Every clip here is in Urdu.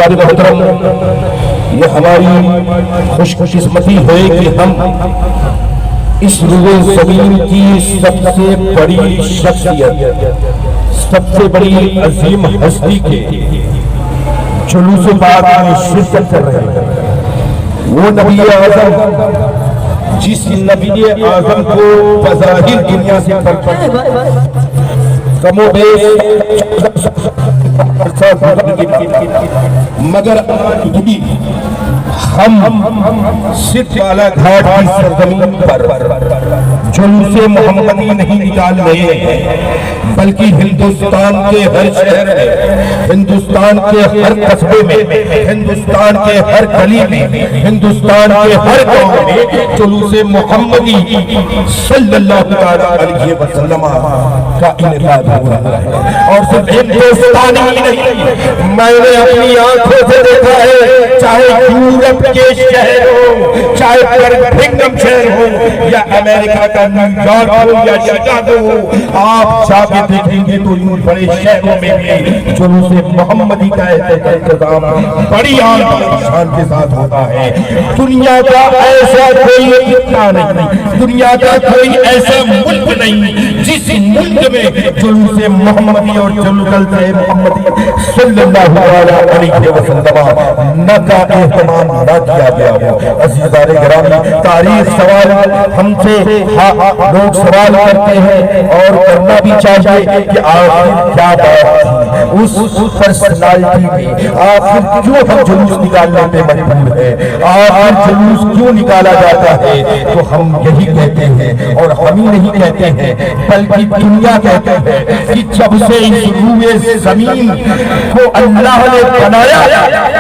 حضرات محترم، یہ ہماری خوش قسمتی ہے کہ ہم اس روئے زمین کی سب سے بڑی شخصیت، سب سے بڑی عظیم ہستی کے جلوس پاک میں شرکت کر رہے ہیں۔ وہ نبی اعظم جس نبی اعظم کو بظاہر دنیا سے کم و بیش مگر آج بھی ہم صرف بالا گھاٹ کی سرزمین پر جلوس محمدی نہیں نکال رہے ہیں، بلکہ ہندوستان کے ہر شہر میں، ہندوستان کے ہر قصبے میں، ہندوستان کے ہر گلی میں، ہندوستان کے ہر گاؤں میں جلوس محمدی صلی اللہ علیہ وسلم کا انعقاد ہو رہا ہے۔ اور صرف ہندوستان ہی نہیں، میں نے اپنی آنکھوں سے دیکھا ہے، چاہے یورپ کے شہر ہو، چاہے برمنگھم شہر ہو، یا امریکہ کا نیو یارک ہو یا شکاگو ہو، آپ جا کے دیکھیں گے تو ان بڑے شہروں میں بھی جلوس محمدی کا اہتمام بڑی عام شان کے ساتھ ہوتا ہے۔ دنیا کا ایسا کوئی خطہ نہیں، دنیا کا کوئی ایسا ملک نہیں جس ملک میں جلوس محمدی اور جلوس محمدی صلی اللہ علیہ وسلم نہ کا اہتمام نہ کیا گیا ہو۔ عزیزان گرامی، تاریخ سوال ہم سے لوگ سوال کرتے ہیں اور کرنا بھی چاہیے کہ آخر کیا بات تھی اس پرسنالٹی میں، آخر کیوں ہم جلوس نکالنے پہ مجبور ہیں، آخر جلوس کیوں نکالا جاتا ہے؟ تو ہم یہی کہتے ہیں، اور ہم ہی نہیں کہتے ہیں بلکہ دنیا کہتے ہیں کہ جب سے اس روئے زمین کو اللہ نے بنایا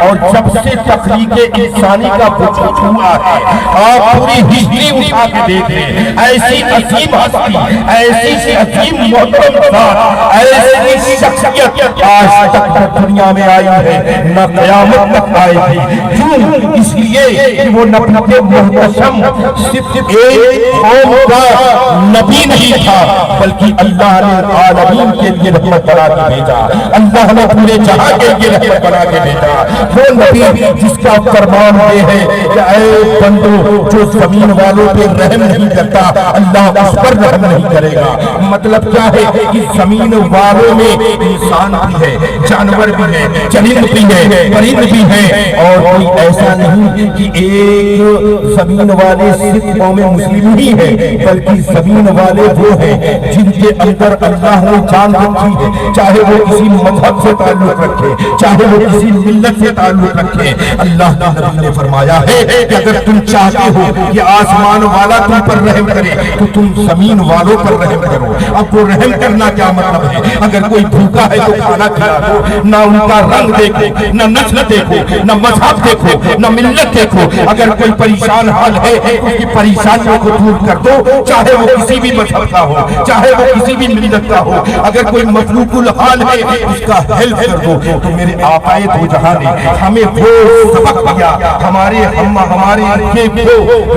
اور جب سے تخلیق انسانی کا وجود ہوا ہے، آپ پوری ہسٹری اٹھا کے دیکھیں، ایسی عظیم ہستی، ایسی عظیم محترم ذات، ایسی شخصیت آج تک دنیا میں آئی ہے، نہ قیامت تک آئے گی۔ کیوں؟ اس لیے کہ وہ نبی محتشم صرف ایک قوم کا نبی نہیں تھا، بلکہ اللہ نے عالمین کے لیے رحمت بنا کے بھیجا، اللہ نے پورے جہاں کے لیے رحمت بنا کے بھیجا۔ وہ نبی جس کا فرمان یہ ہے کہ اے بندو، جو زمین والوں پہ رحم نہیں کرتا اللہ اس پر رحم نہیں کرے گا۔ مطلب کیا ہے کہ زمین والوں میں انسان بھی ہے، جانور بھی ہے، چرند بھی ہے، پرند بھی ہے، اور کوئی ایسا نہیں کہ ایک زمین والے صرف قوم مسلم ہی ہے، بلکہ زمین والے وہ ہیں جن کے اندر اللہ نے جان رکھی ہے، چاہے وہ کسی مذہب سے تعلق رکھے، چاہے وہ کسی ملت سے تعلق رکھے۔ اللہ کے نبی نے فرمایا ہے کہ اگر تم چاہتے ہو کہ آسمان والا تم پر رحم کرے تو تم زمین والوں پر رحم کرو۔ اب وہ رحم کرنا کیا مطلب ہے؟ اگر کوئی بھوکا ہے تو کھانا کھلا دو، نہ ان کا رنگ دیکھو، نہ نسل دیکھو، نہ مذہب دیکھو، نہ ملت دیکھو۔ اگر کوئی پریشان حال ہے اس کی پریشانیوں کو دور کر دو، چاہے وہ کسی بھی مذہب کا ہو، چاہے وہ کسی بھی ملت کا ہو۔ اگر کوئی مفلوق الحال ہے اس کا ہیلپ کر دو۔ تو میرے آقائے دو جہاں نے ہمیں وہ سبق دیا، ہمارے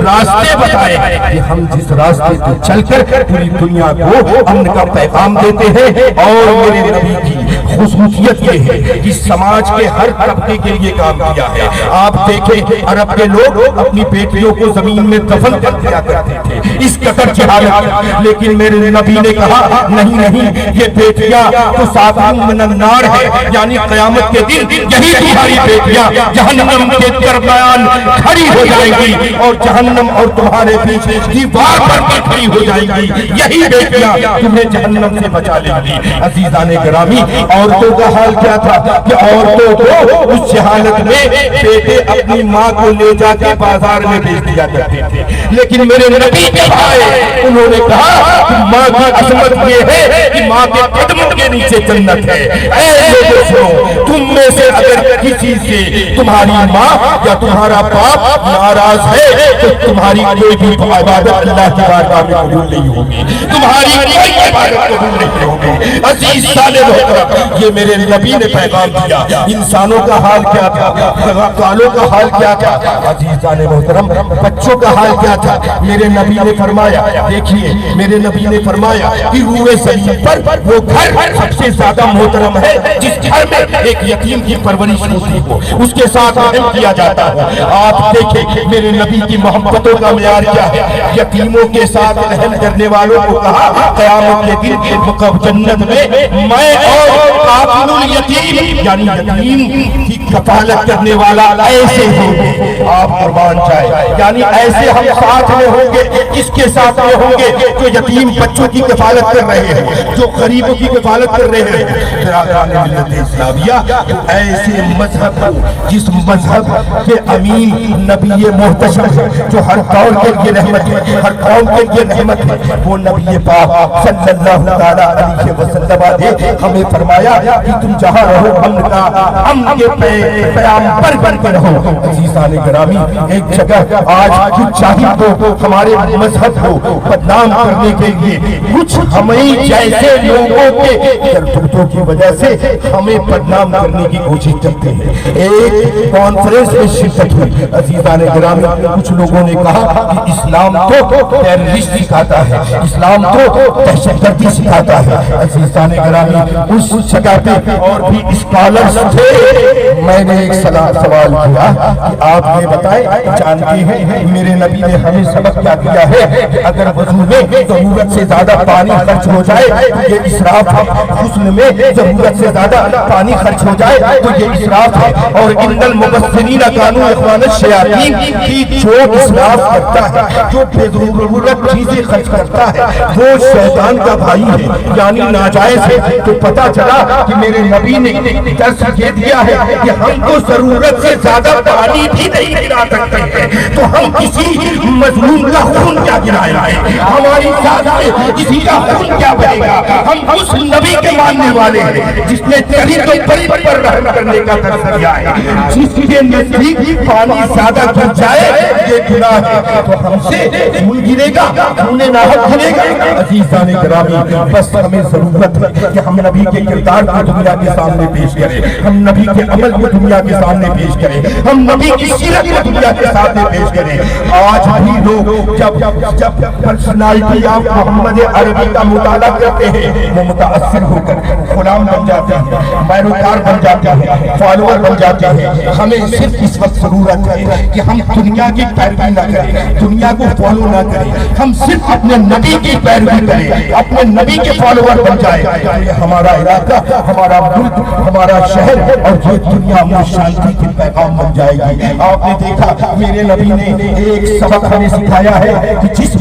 راستے بتائے کہ ہم جس راستے پہ چل کر پوری دنیا کو امن کا پیغام دیتے ہیں۔ اور میرے نبی کی خصوصیت یہ ہے کہ سماج کے ہر طبقے کے لیے کام کیا ہے۔ آپ دیکھیں عرب کے لوگ اپنی بیٹیوں کو زمین میں دفن کر دیا کرتے تھے، اس قدر جہالت، لیکن میرے نبی نے کہا نہیں، یہ بیٹیاں تو صافین من النار ہے، یعنی قیامت کے دن یہی تمہاری بیٹیاں جہنم کے درمیان کھڑی ہو جائیں گی، اور جہنم اور تمہارے بیچ دیوار پر کھڑی ہو جائیں گی، یہی بیٹیاں تمہیں جہنم سے بچا لیں گی۔ عزیزان گرامی، عورتوں کا حال کیا تھا کہ عورتوں کو اس جہالت میں بیٹے اپنی ماں کو لے جا کے بازار میں بیچ دیا کرتے تھے، لیکن میرے نبی جب آئے انہوں نے کہا کہ ماں کی عظمت یہ ہے کہ ماں کے قدموں کے نیچے جنت ہے۔ اے لوگوں سنو، تم میں سے اگر کسی سے تمہارے تمہاری ماں یا تمہارا باپ ناراض ہے تو تمہاری کوئی بھی عبادت اللہ کی بارگاہ میں قبول نہیں ہوگی، تمہاری کوئی عبادت قبول نہیں ہوگی۔ عزیز سالے محترم، یہ میرے نبی نے پیغام دیا۔ انسانوں کا حال کیا تھا، کالوں کا حال کیا تھا، عزیز سالے محترم بچوں کا حال کیا تھا۔ میرے نبی نے فرمایا، دیکھیے میرے نبی نے فرمایا کہ روئے زمین پر وہ گھر سب سے زیادہ محترم ہے جس گھر میں ایک یتیم کی پرورش ہوتی ہو، اس کے ساتھ رحم کیا جاتا ہو۔ آپ دیکھیں میرے نبی کی محبتوں کا معیار کیا ہے۔ یتیموں کے ساتھ رحم کرنے والوں کو کہا قیامت کے دن جنت میں میں اور قابل الیتیم یعنی یتیم کی کفالت کرنے والا ایسے ہوں گے۔ آپ قربان جائے، یعنی ایسے ہم ساتھ میں ہوں گے، اس کے ساتھ میں ہوں گے جو یتیم بچوں کی کفالت کر رہے ہیں، جو غریبوں کی کفالت کر رہے ہیں۔ ملت اسلامیہ ایسے مذہب جس مذہب کے امین نبی محتشم ہے، جو ہر قوم کے لیے رحمت ہے، ہر قوم کے لیے رحمت ہے، وہ نبی پاک صلی اللہ تعالیٰ علیہ وسلم نے ہمیں فرمایا کہ تم جہاں رہو امن کا امن کے پیغامبر بن کے رہو۔ عزیزان گرامی، ایک جگہ آج کچھ چاہیے تو ہمارے مذہب کو بدنام کرنے کے لیے کچھ ہمیں جیسے لوگوں کے کرتوتوں کی وجہ سے ہمیں بدنام کرنے کی کوشش کرتے ہیں۔ ایک کانفرنس میں شرکت ہوئی، عزیزان گرامی کچھ لوگوں نے کہا کہ اسلام تو ٹیررسٹ سکھاتا ہے، اسلام تو دہشت گردی سکھاتا ہے۔ عزیزان گرامی اس جگہ پہ اور بھی اسکالرز تھے، میں نے ایک سوال کیا کہ آپ یہ بتائیں، جانتے ہیں میرے نبی نے ہمیں سبق کیا دیا ہے کہ اگر وضو میں ضرورت سے زیادہ پانی خرچ ہو جائے تو یہ اسراف ہے، غسل میں ضرورت سے زیادہ پانی خرچ ہو جائے تو یہ اسراف ہے، اور ان المبذرین کانوا اخوان الشیاطین کی جو اسراف کرتا ہے، جو بے ضرورت چیزیں خرچ کرتا ہے، وہ شیطان کا بھائی ہے یعنی ناجائز ہے۔ تو پتا چلا کہ میرے نبی نے درس یہ دیا ہے کہ ہم کو ضرورت سے زیادہ پانی بھی نہیں گرا سکتے ہیں، تو ہم کسی مظلوم کا خون کیا گرائے ہیں، ہماری ذات میں کسی کا خون کیا بہے گا۔ ہم اس نبی کے ماننے والے ہیں جس نے چلی تو پری پر رحم کرنے کا درس دیا ہے، جس کے نزدیک پانی زیادہ گر جائے یہ گناہ ہے، تو ہم سے خون گرے گا، خون ناحق گرے گا۔ عزیزان گرامی بس ہمیں ضرورت ہے کہ ہم نبی کے کردار کو دنیا کے سامنے پیش کریں، ہم نبی کے عمل کو دنیا کے سامنے پیش کریں، ہم نبی کی سیرت کو دنیا کے سامنے پیش کریں۔ آج بھی لوگ جب پرسنالٹی آف محمد عربی کا مطالعہ کرتے ہیں وہ متاثر ہو کر غلام بن جاتے ہیں، پیروکار بن جاتے ہیں، فالوور بن جاتے ہیں۔ ہمیں صرف اس وقت ضرورت ہے کہ ہم دنیا کی پیروی نہ کریں، دنیا کو فالو نہ کریں، ہم صرف اپنے نبی کی پیروی کریں، اپنے نبی کے فالوور بن جائیں۔ ہمارا علاقہ، ہمارا ملک، ہمارا شہر اور یہ دنیا میں شانتی کی پیغام بن جائے گی۔ آپ نے دیکھا میرے نبی نے ایک سبق ہمیں سکھایا ہے کہ جس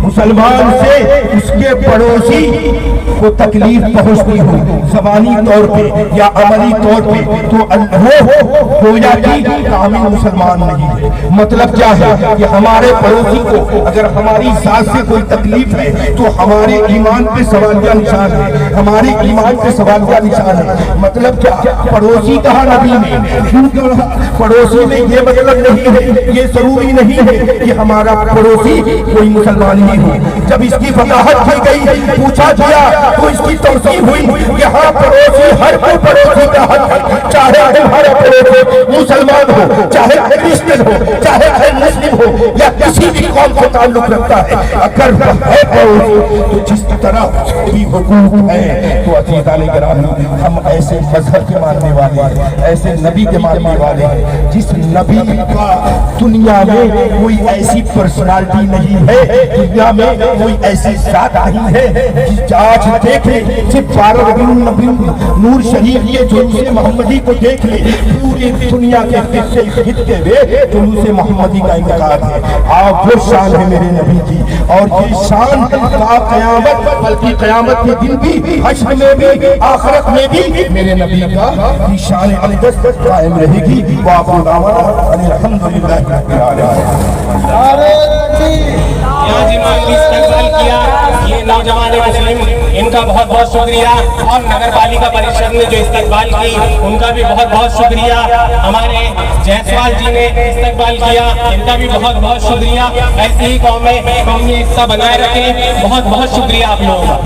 مسلمان سے اس کے پڑوسی کو تکلیف پہنچتی ہو زبانی طور پہ یا عملی طور پہ تو وہ گویا کہ کامل مسلمان نہیں ہے۔ مطلب کیا ہے کہ ہمارے پڑوسی کو اگر ہماری ذات سے کوئی تکلیف ہے تو ہمارے ایمان پہ سوالیہ نشان ہے، ہمارے ایمان پہ سوالیہ نشان ہے۔ مطلب کیا؟ پڑوسی کہا نبی نے، پڑوسی میں یہ مطلب نہیں ہے، یہ ضروری نہیں ہے کہ ہمارا پڑوسی کوئی مسلمان ہی ہو۔ جب اس کی وضاحت کی گئی، پوچھا گیا تو اس کی توضیح ہوئی کہ ہاں پڑوسی ہر کوئی پڑوسی کا حق ہے، چاہے تمہارا پڑوسی مسلمان ہو، چاہے کرسچن ہو، چاہے غیر مسلم ہو یا کسی بھی قوم سے تعلق رکھتا ہے، اگر وہ ہے پڑوسی تو جس طرح بھی حقوق ہے۔ تو عزیزان گرامی ہم ایسے مذہب کے ماننے والے ہیں، ایسے نبی کے ماننے والے ہیں جس نبی کا دنیا میں کوئی ایسی پرسنالٹی نہیں ہے، دنیا میں کوئی ایسی ذات نہیں ہے۔ آج دیکھ لیں صرف 12 ربیع نور شریف کے جلوس محمدی کو دیکھ لیں، پوری دنیا کے خطے میں جلوس محمدی کا انعقاد ہے۔ آپ وہ شان ہے میرے نبی کی، اور یہ شان کا قیامت بلکہ قیامت کے دن بھی، حشر میں بھی، آخرت میں بھی میرے نبی کا یہ شان اقدس قائم رہے گی۔ وآخر دعوانا الحمدللہ رب العالمین۔ یہاں جماعت نے استقبال کیا، یہ نوجوان مسلم ان کا بہت بہت شکریہ، اور نگر پالکا پریشد نے جو استقبال کی ان کا بھی بہت بہت شکریہ، ہمارے جیسوال جی نے استقبال کیا ان کا بھی بہت بہت شکریہ۔ ایسی ہی قومی ایکتا بنائے رکھیں، بہت بہت شکریہ آپ لوگوں کا۔